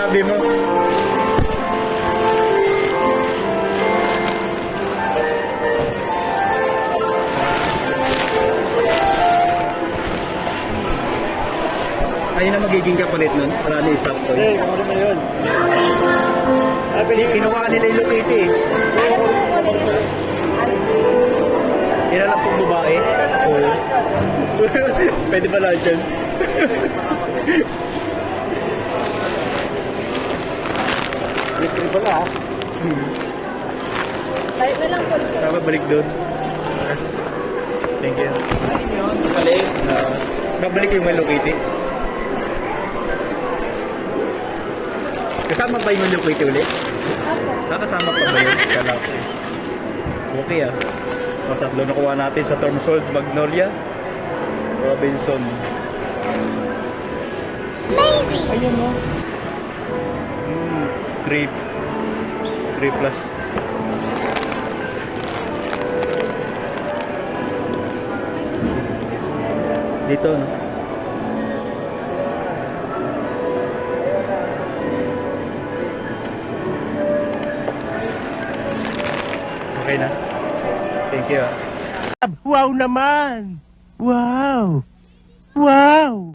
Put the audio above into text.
sinabi mo. Ayun na magiging kapalit nun. Marami stop to. Eh, ano na yun? Kinuha nila yung Lupiti eh. Kailan pong babae? Oo. Pwede ba lang dyan? Libre pala ha? Balik na lang po. Tama, balik doon. Thank you. Ayun yun, balik. Babalik yung Hello Kitty. Kasama pa yung Hello Kitty ulit? Nakasama pa ba yun? Kala ko. Okay ah. Ang tatlo nakuha natin sa Tormsold, Magnolia, Robinson. Lazy! Ayun no. 3 plus. Dito no. Okay na. Thank you. Wow naman! Wow! Wow!